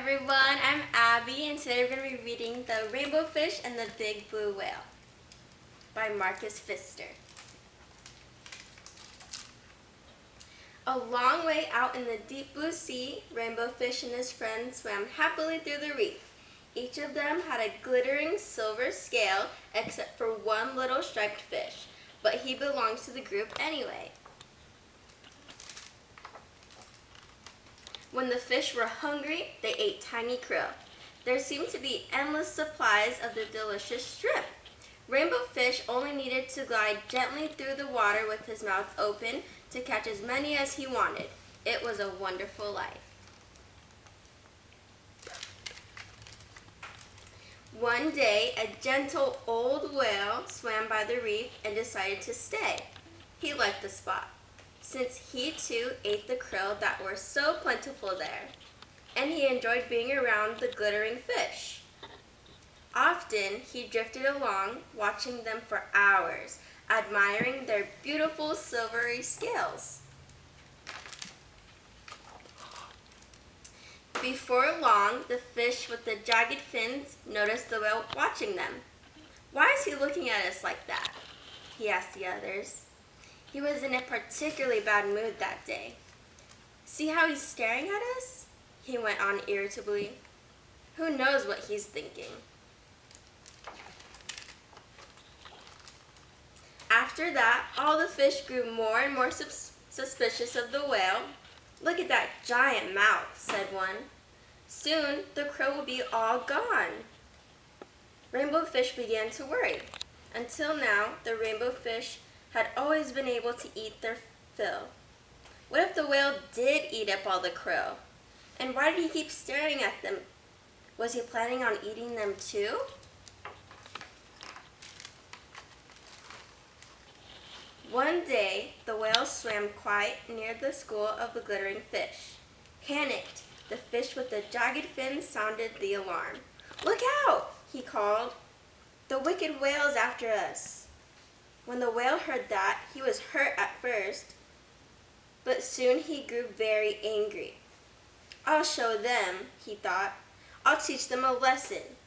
everyone, I'm Abby and today we're going to be reading The Rainbow Fish and the Big Blue Whale by Marcus Pfister. A long way out in the deep blue sea, Rainbow Fish and his friends swam happily through the reef. Each of them had a glittering silver scale except for one little striped fish, but he belongs to the group anyway. When the fish were hungry, they ate tiny krill. There seemed to be endless supplies of the delicious shrimp. Rainbow Fish only needed to glide gently through the water with his mouth open to catch as many as he wanted. It was a wonderful life. One day, a gentle old whale swam by the reef and decided to stay. He liked the spot, since he too ate the krill that were so plentiful there, and he enjoyed being around the glittering fish. Often he drifted along, watching them for hours, admiring their beautiful silvery scales. Before long, the fish with the jagged fins noticed the whale watching them. "Why is he looking at us like that?" he asked the others. He was in a particularly bad mood that day. "See how he's staring at us?" he went on irritably. "Who knows what he's thinking?" After that, all the fish grew more and more suspicious of the whale. "Look at that giant mouth," said one. "Soon the krill will be all gone." Rainbow Fish began to worry. Until now, the rainbow fish had always been able to eat their fill. What if the whale did eat up all the krill? And why did he keep staring at them? Was he planning on eating them too? One day, the whale swam quite near the school of the glittering fish. Panicked, the fish with the jagged fins sounded the alarm. "Look out!" he called. "The wicked whale is after us." When the whale heard that, he was hurt at first, but soon he grew very angry. "I'll show them," he thought. "I'll teach them a lesson."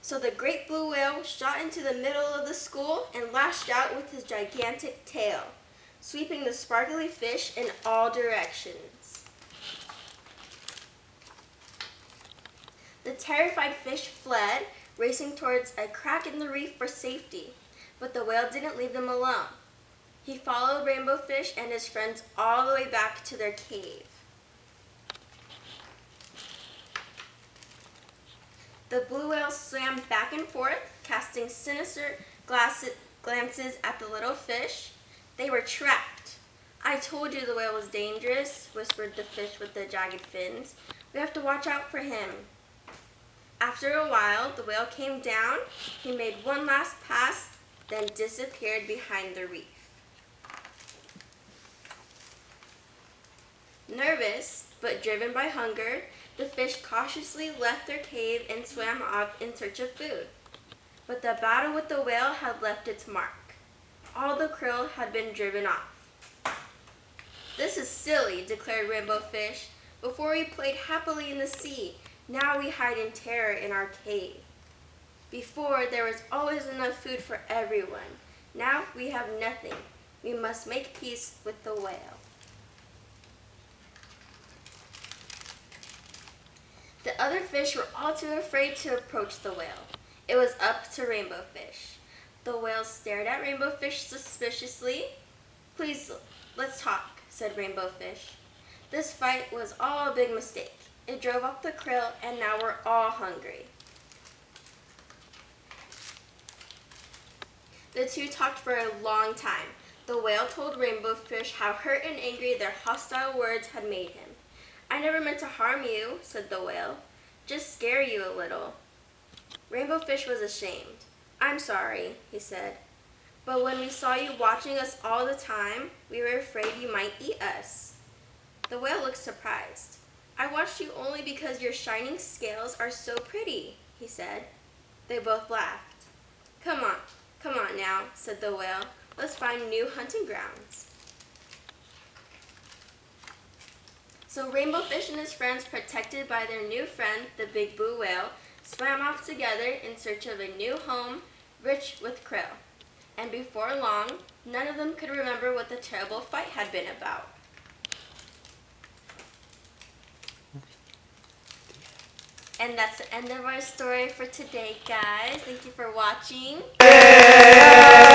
So the great blue whale shot into the middle of the school and lashed out with his gigantic tail, sweeping the sparkly fish in all directions. The terrified fish fled, racing towards a crack in the reef for safety. But the whale didn't leave them alone. He followed Rainbow Fish and his friends all the way back to their cave. The blue whale swam back and forth, casting sinister glances at the little fish. They were trapped. "I told you the whale was dangerous," whispered the fish with the jagged fins. "We have to watch out for him." After a while, the whale came down. He made one last pass, then disappeared behind the reef. Nervous, but driven by hunger, the fish cautiously left their cave and swam off in search of food. But the battle with the whale had left its mark. All the krill had been driven off. "This is silly," declared Rainbow Fish. "Before we played happily in the sea. Now we hide in terror in our cave. Before, there was always enough food for everyone. Now we have nothing. We must make peace with the whale." The other fish were all too afraid to approach the whale. It was up to Rainbow Fish. The whale stared at Rainbow Fish suspiciously. "Please, let's talk," said Rainbow Fish. "This fight was all a big mistake. It drove up the krill, and now we're all hungry." The two talked for a long time. The whale told Rainbow Fish how hurt and angry their hostile words had made him. "I never meant to harm you," said the whale. "Just scare you a little." Rainbow Fish was ashamed. "I'm sorry," he said. "But when we saw you watching us all the time, we were afraid you might eat us." The whale looked surprised. "I watched you only because your shining scales are so pretty," he said. They both laughed. Come on now," said the whale. "Let's find new hunting grounds." So Rainbow Fish and his friends, protected by their new friend, the big blue whale, swam off together in search of a new home, rich with krill. And before long, none of them could remember what the terrible fight had been about. And that's the end of our story for today, guys. Thank you for watching. Yeah!